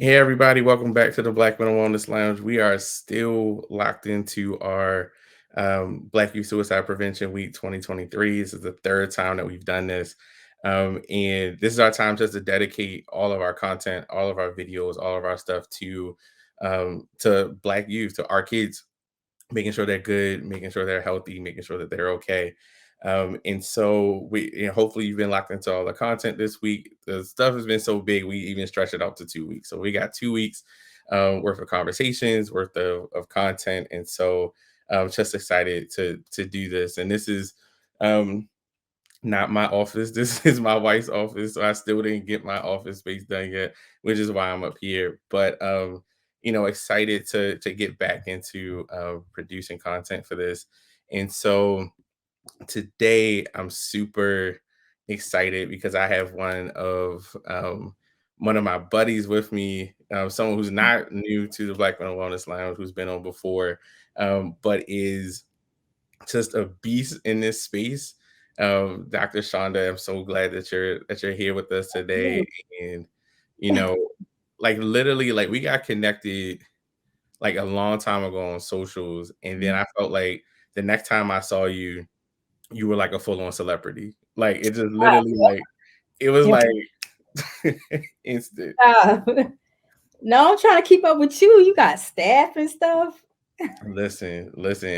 Hey everybody, welcome back to the Black Mental Wellness Lounge. We are still locked into our Black Youth Suicide Prevention Week 2023. This is the third time that we've done this. And this is our time just to dedicate all of our content, all of our videos, all of our stuff to Black youth, to our kids, making sure they're good, making sure they're healthy, making sure that they're okay. And so hopefully you've been locked into all the content this week. The stuff has been so big, we even stretched it out to 2 weeks. So we got 2 weeks worth of conversations, worth of content. And so I'm just excited to do this. And this is um, not my office. This is my wife's office. So I still didn't get my office space done yet, which is why I'm up here. But excited to get back into producing content for this. And so today I'm super excited because I have one of my buddies with me, someone who's not new to the Black Mental Wellness Lounge, who's been on before, but is just a beast in this space. Dr. Chanda, I'm so glad that you're here with us today. Ooh, And you know, like literally, like we got connected like a long time ago on socials, and then mm, I felt like the next time I saw you, you were like a full-on celebrity. Like it just literally like it was yeah, like instant. stop. No, I'm trying to keep up with you. You got staff and stuff. Listen.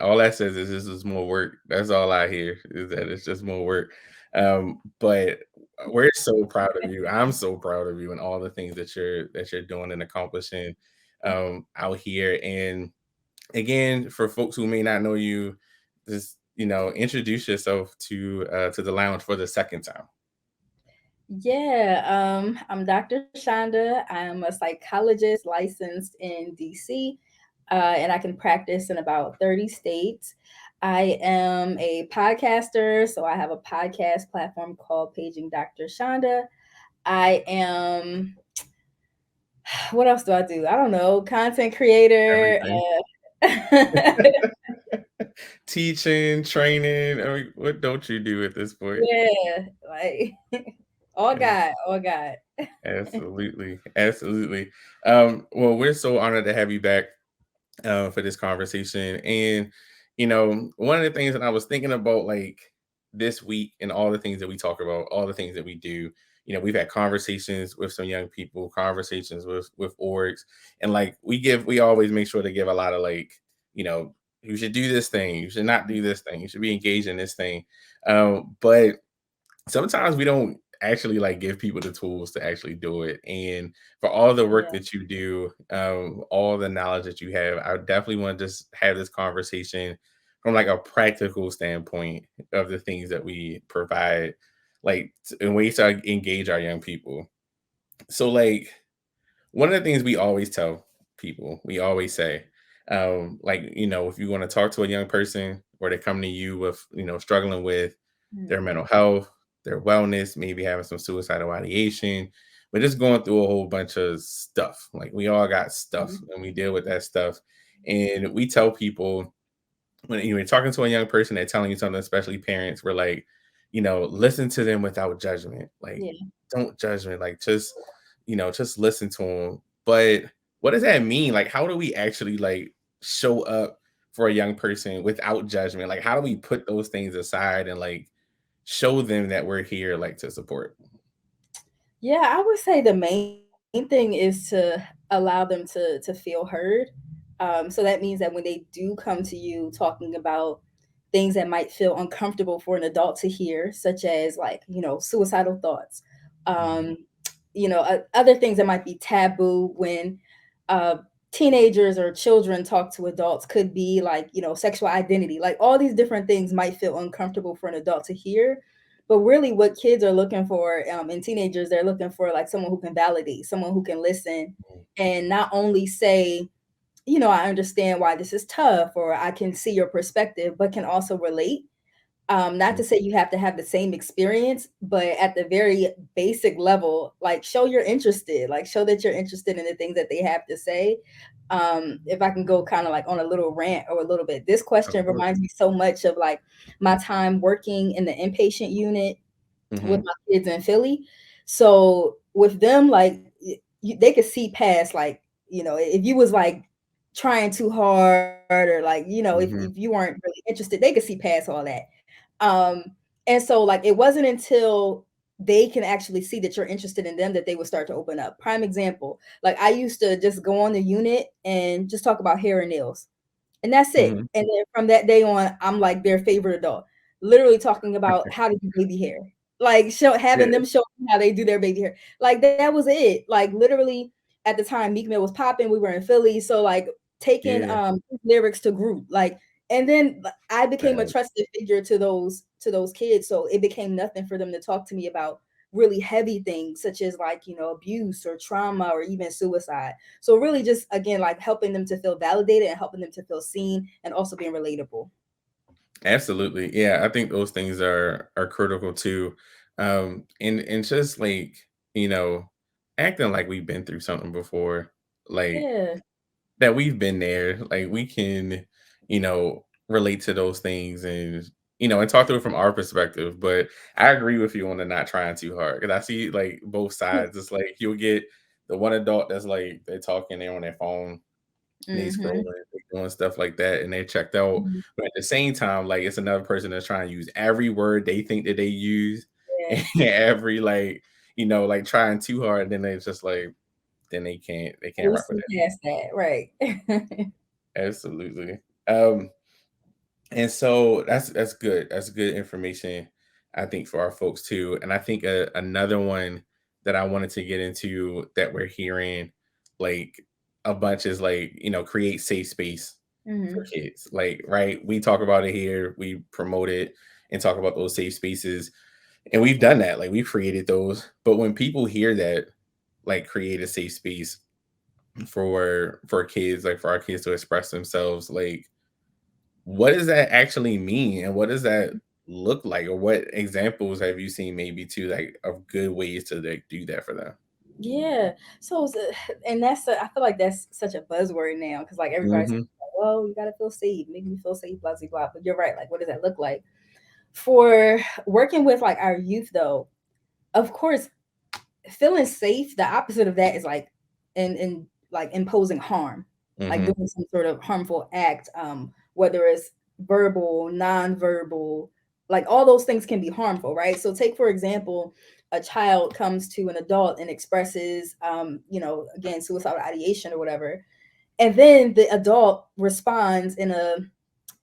All that says is this is more work. That's all I hear is that it's just more work. But we're so proud of you. I'm so proud of you and all the things that you're doing and accomplishing out here. And again, for folks who may not know you, just introduce yourself to the lounge for the second time. Yeah, I'm Dr. Shonda. I'm a psychologist licensed in DC, and I can practice in about 30 states. I am a podcaster, so I have a podcast platform called Paging Dr. Shonda. I am, what else do I do? I don't know, content creator. Everything. Teaching, training. I mean, what don't you do at this point? Yeah, like all God. Absolutely. Absolutely. Well, we're so honored to have you back for this conversation. And, one of the things that I was thinking about like this week and all the things that we talk about, all the things that we do, we've had conversations with some young people, conversations with orgs, and like we always make sure to give a lot of like, you know, you should do this thing, you should not do this thing, you should be engaged in this thing. But sometimes we don't actually like give people the tools to actually do it. And for all the work Yeah. that you do, all the knowledge that you have, I definitely want to just have this conversation from like a practical standpoint of the things that we provide, like in ways to engage our young people. So like one of the things we always tell people, we always say, like, if you want to talk to a young person or they come to you with, struggling with their Mm, mental health, their wellness, maybe having some suicidal ideation, but just going through a whole bunch of stuff. Like we all got stuff mhm. and we deal with that stuff. And we tell people when you're talking to a young person, they're telling you something, especially parents, we're like, listen to them without judgment. Like, Yeah. don't judge me. Like, just listen to them. But what does that mean? Like, how do we actually like show up for a young person without judgment? Like, how do we put those things aside and like show them that we're here, like to support? Yeah, I would say the main thing is to allow them to feel heard. So that means that when they do come to you talking about things that might feel uncomfortable for an adult to hear, such as like, suicidal thoughts, Mhm. um, other things that might be taboo when uh, teenagers or children talk to adults could be like, sexual identity, like all these different things might feel uncomfortable for an adult to hear. But really, what kids are looking for, and teenagers, they're looking for like someone who can validate, someone who can listen, and not only say, I understand why this is tough, or I can see your perspective, but can also relate. Not to say you have to have the same experience, but at the very basic level, like show you're interested, like show that you're interested in the things that they have to say. If I can go kind of like on a little rant or a little bit, this Of question course. reminds me so much of like my time working in the inpatient unit with Hmm. my kids in Philly. So with them, like they could see past, like, if you was like trying too hard, or like, if Mhm. you weren't really interested, they could see past all that. Um, and so like it wasn't until they can actually see that you're interested in them that they would start to open up. Prime example, like I used to just go on the unit and just talk about hair and nails, and that's it. Mhm. And then from that day on, I'm like their favorite adult. Literally talking about how to do baby hair, like having Yeah, them show me how they do their baby hair. Like that was it. Like literally, at the time, Meek Mill was popping. We were in Philly, so like taking yeah. lyrics to group, like, and then I became a That trusted figure to those kids. So it became nothing for them to talk to me about really heavy things such as like abuse or trauma or even suicide. So really just again like helping them to feel validated and helping them to feel seen and also being relatable. absolutely. Yeah, I think those things are critical too. And just like, you know, acting like we've been through something before, like Yeah. that we've been there, like we can, relate to those things and and talk through it from our perspective. But I agree with you on the not trying too hard because I see like both sides. It's like you'll get the one adult that's like they're talking, they're on their phone, they scrolling, Mhm. they doing stuff like that, and they checked out. Mhm. But at the same time, like it's another person that's trying to use every word they think that they use, Yeah. and every like like trying too hard. Then they just like then they can't We rock with see it. past that, right. Absolutely. Um, and so that's good. That's good information, I think, for our folks too. And I think another one that I wanted to get into that we're hearing like a bunch is like create safe space for Mhm. kids. Like right, we talk about it here, we promote it and talk about those safe spaces, and we've done that. Like we've created those. But when people hear that, like create a safe space for kids, like for our kids to express themselves, like what does that actually mean, and what does that look like, or what examples have you seen maybe too, like of good ways to like do that for them? Yeah. So, and I feel like that's such a buzzword now because like everybody's Hmm. like, well, you gotta feel safe, make me feel safe, blah blah blah. But you're right. Like, what does that look like for working with like our youth though? Of course, feeling safe, the opposite of that is like in like imposing harm, like Hmm. doing some sort of harmful act, whether it's verbal, non-verbal, like all those things can be harmful, right? So take for example, a child comes to an adult and expresses again, suicidal ideation or whatever, and then the adult responds in a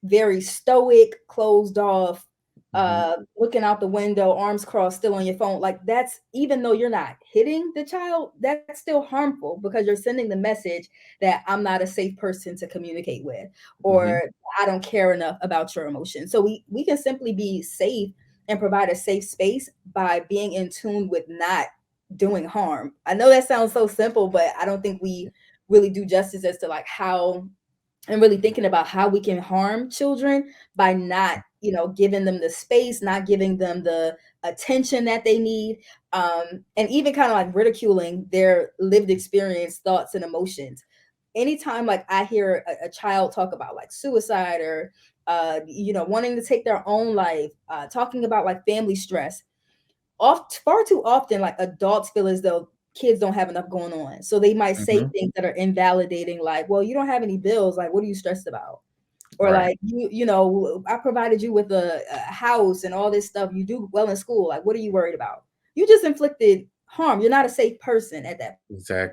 very stoic, closed off, Hmm. looking out the window, arms crossed, still on your phone. Like that's, even though you're not hitting the child, that's still harmful because you're sending the message that I'm not a safe person to communicate with, Hmm. or I don't care enough about your emotions. So we can simply be safe and provide a safe space by being in tune with not doing harm. I know that sounds so simple, but I don't think we really do justice as to like how, and really thinking about how we can harm children by not giving them the space, not giving them the attention that they need, and even kind of like ridiculing their lived experience, thoughts and emotions. Anytime like I hear a child talk about like suicide or wanting to take their own life, talking about like family stress, far too often like adults feel as though kids don't have enough going on, so they might say Hmm. things that are invalidating, like, well, you don't have any bills, like what are you stressed about, or Right. like, I provided you with a house and all this stuff, you do well in school, like what are you worried about? You just inflicted harm, you're not a safe person at that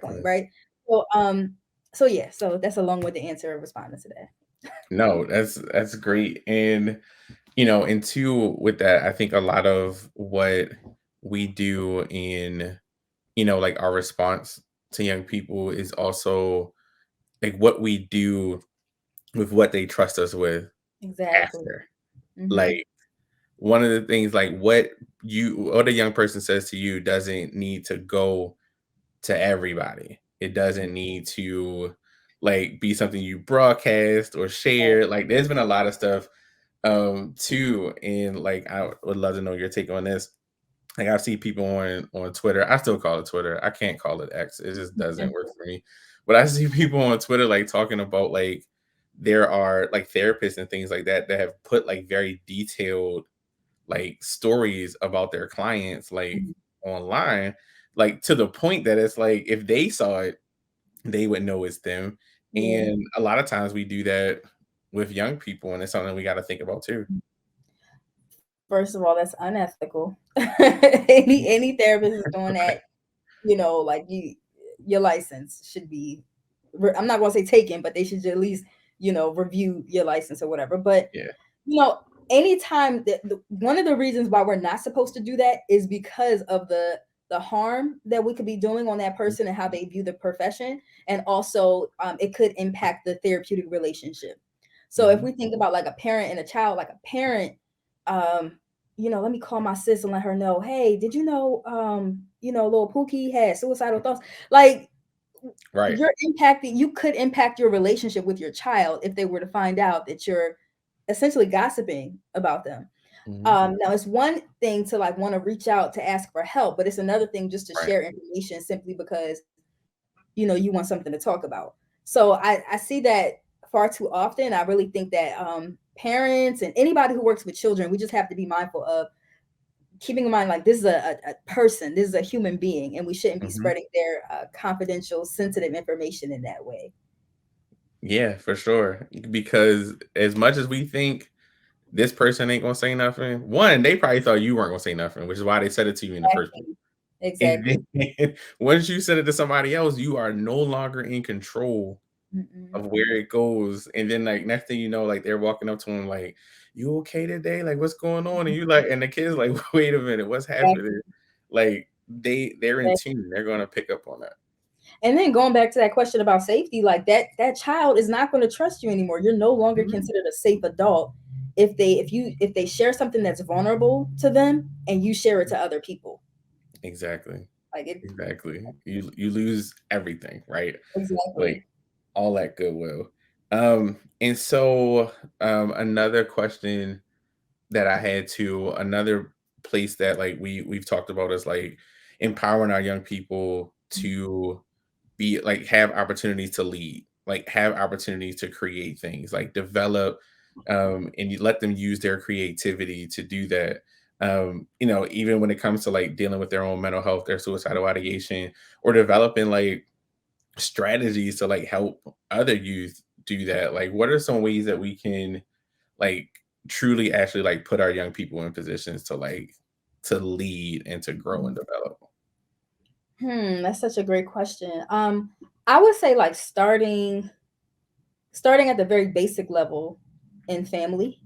point, right? Exactly. So yeah, so that's a long-winded answer of responding to that. No, that's great. And two, with that, I think a lot of what we do in like our response to young people is also like what we do with what they trust us with Exactly. after. Hmm. Like one of the things, like what a young person says to you doesn't need to go to everybody. It doesn't need to like be something you broadcast or share. Like there's been a lot of stuff too, and like I would love to know your take on this. Like I see people on Twitter. I still call it Twitter. I can't call it X. It just doesn't work for me. But I see people on Twitter like talking about like there are like therapists and things like that that have put like very detailed like stories about their clients like online, like to the point that it's like if they saw it, they would know it's them. Yeah. And a lot of times we do that with young people, and it's something we got to think about too. First of all, that's unethical. Any therapist is doing that, like your license should be I'm not going to say taken, but they should at least, review your license or whatever. But Yeah. you know, anytime one of the reasons why we're not supposed to do that is because of the harm that we could be doing on that person and how they view the profession, and also it could impact the therapeutic relationship. So if Hmm. we think about like a parent and a child, like a parent, um, let me call my sis and let her know, hey, did you know, little Pookie had suicidal thoughts? Like Right. you could impact your relationship with your child if they were to find out that you're essentially gossiping about them. Hmm. Now it's one thing to like want to reach out to ask for help, but it's another thing just to Right. share information simply because you want something to talk about. So I see that far too often. I really think that parents and anybody who works with children, we just have to be mindful of keeping in mind like this is a person, this is a human being, and we shouldn't be Hmm. spreading their confidential, sensitive information in that way. Yeah, for sure. Because as much as we think this person ain't gonna say nothing, one, they probably thought you weren't gonna say nothing, which is why they said it to you in the first place. Exactly. And Exactly. then once you send it to somebody else, you are no longer in control Mm-mm. of where it goes. And then like next thing you know, like they're walking up to him like, "You okay today? Like what's going on?" And you like, and the kids like, "Wait a minute, what's happening?" Exactly. Like they're in Exactly. tune. They're gonna pick up on that. And then going back to that question about safety, like that child is not going to trust you anymore. You're no longer Mhm. considered a safe adult if they share something that's vulnerable to them and you share it to other people. Exactly. Like it Exactly. You lose everything, right? Like exactly. all that goodwill. And so another question that I had to another place that like we've talked about is like empowering our young people to be like have opportunities to lead, like have opportunities to create things, like develop and you let them use their creativity to do that. Even when it comes to like dealing with their own mental health, their suicidal ideation, or developing like strategies to like help other youth do that. Like what are some ways that we can like truly actually like put our young people in positions to like to lead and to grow and develop? That's such a great question. I would say like starting at the very basic level in family,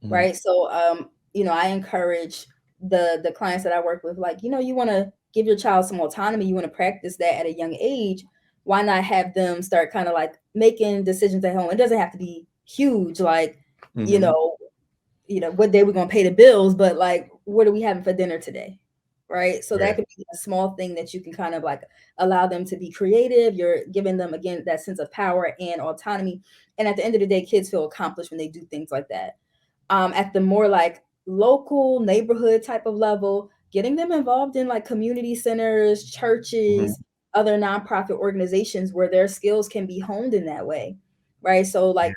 Mhm. right? So, I encourage the clients that I work with, like, you want to give your child some autonomy, you want to practice that at a young age. Why not have them start kind of like making decisions at home? It doesn't have to be huge, like, you Mhm. know, what day we're gonna pay the bills, but like, what are we having for dinner today? Right. So Yeah. that could be a small thing that you can kind of like allow them to be creative. You're giving them again that sense of power and autonomy. And at the end of the day, kids feel accomplished when they do things like that. At the more like local neighborhood type of level, getting them involved in like community centers, Mhm. churches, other nonprofit organizations where their skills can be honed in that way. Right. So Yeah.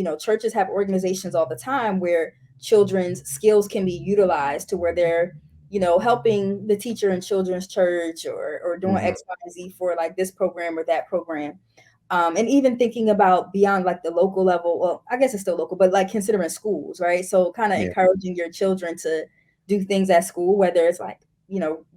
like churches have organizations all the time where children's skills can be utilized to where they're helping the teacher in children's church or doing Mhm. X, Y, and Z for like this program or that program. And even thinking about beyond like the local level, well, I guess it's still local, but like considering schools, right? So kind of Yeah. encouraging your children to do things at school, whether it's like,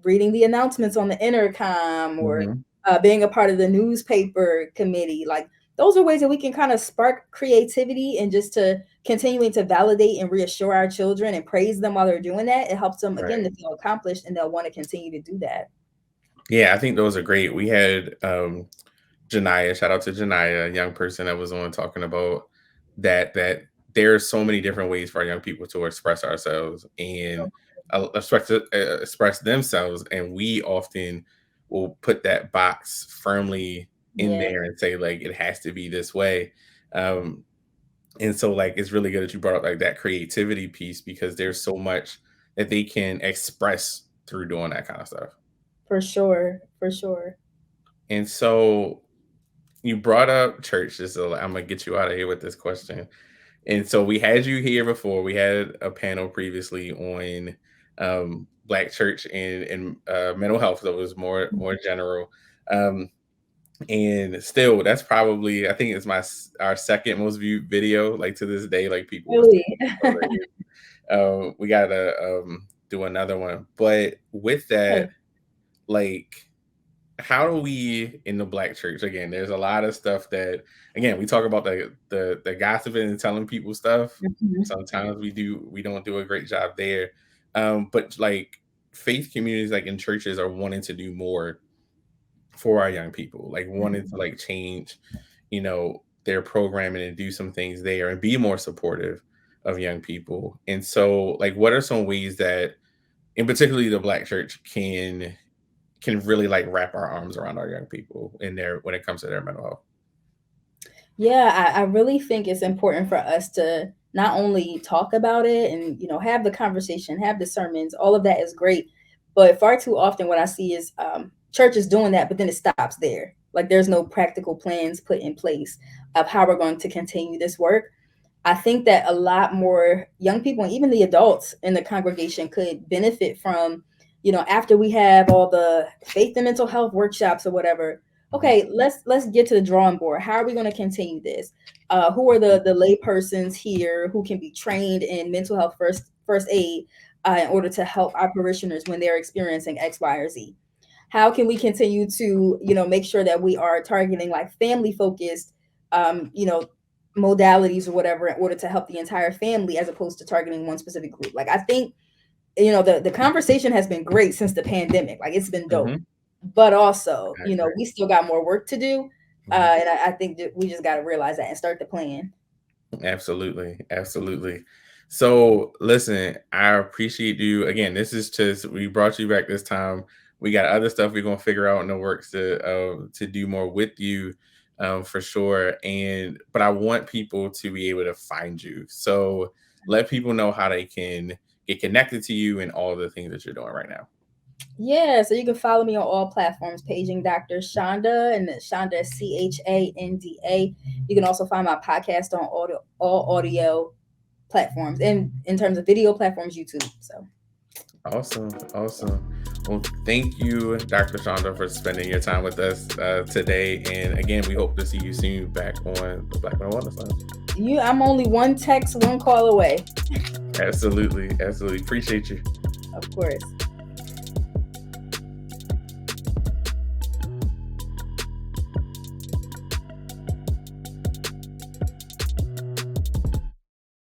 reading the announcements on the intercom or Mhm. being a part of the newspaper committee. Like those are ways that we can kind of spark creativity and just to continuing to validate and reassure our children and praise them while they're doing that. It helps them again Right. to feel accomplished and they'll want to continue to do that. Yeah, I think those are great. We had Janiyah, shout out to Janiyah, a young person that was on talking about that there are so many different ways for our young people to express ourselves and express themselves, and we often will put that box firmly in Yeah, there and say like it has to be this way. Um, and so like it's really good that you brought up like that creativity piece because there's so much that they can express through doing that kind of stuff. for sure. For sure. And so you brought up churches, so I'm gonna get you out of here with this question. And so we had you here before. We had a panel previously on Black church and mental health. So it was more general. Um, and still, that's probably, I think it's our second most viewed video. Like to this day, like people will still Really? we gotta do another one. But with that, Sure. like, how do we in the black church, again, there's a lot of stuff that, again, we talk about the gossiping and telling people stuff. Mhm. Sometimes we don't do a great job there. But like faith communities like in churches are wanting to do more for our young people, like wanting to Mhm. like change, their programming and do some things there and be more supportive of young people. And so like what are some ways that in particularly the black church can really like wrap our arms around our young people in their when it comes to their mental health? Yeah, I really think it's important for us to not only talk about it and have the conversation, have the sermons. All of that is great, but far too often what I see is churches doing that, but then it stops there. Like there's no practical plans put in place of how we're going to continue this work. I think that a lot more young people and even the adults in the congregation could benefit from, after we have all the faith and mental health workshops or whatever. Mhm. Okay, let's get to the drawing board. How are we going to continue this? Who are the lay persons here who can be trained in mental health first aid in order to help our parishioners when they're experiencing X, Y, or Z? How can we continue to make sure that we are targeting like family focused modalities or whatever in order to help the entire family as opposed to targeting one specific group. Like I think the conversation has been great since the pandemic. Like it's been dope, Mhm. but also I agree. we still got more work to do, Mhm. and I think that we just got to realize that and start the plan. Absolutely, absolutely. So, listen, I appreciate you. Again, this is just we brought you back this time. We got other stuff we're gonna figure out in the works to do more with you, for sure. And but I want people to be able to find you. So let people know how they can get connected to you and all the things that you're doing right now. Yeah, so you can follow me on all platforms, paging Dr. Chanda, and Chanda Chanda. You can also find my podcast on all audio platforms, and in terms of video platforms, YouTube. So Awesome, awesome. Well, thank you, Dr. Chandra, for spending your time with us today. And again, we hope to see you soon back on the Black Men Wellness Lounge. I'm only one text, one call away. Absolutely, absolutely. Appreciate you. Of course.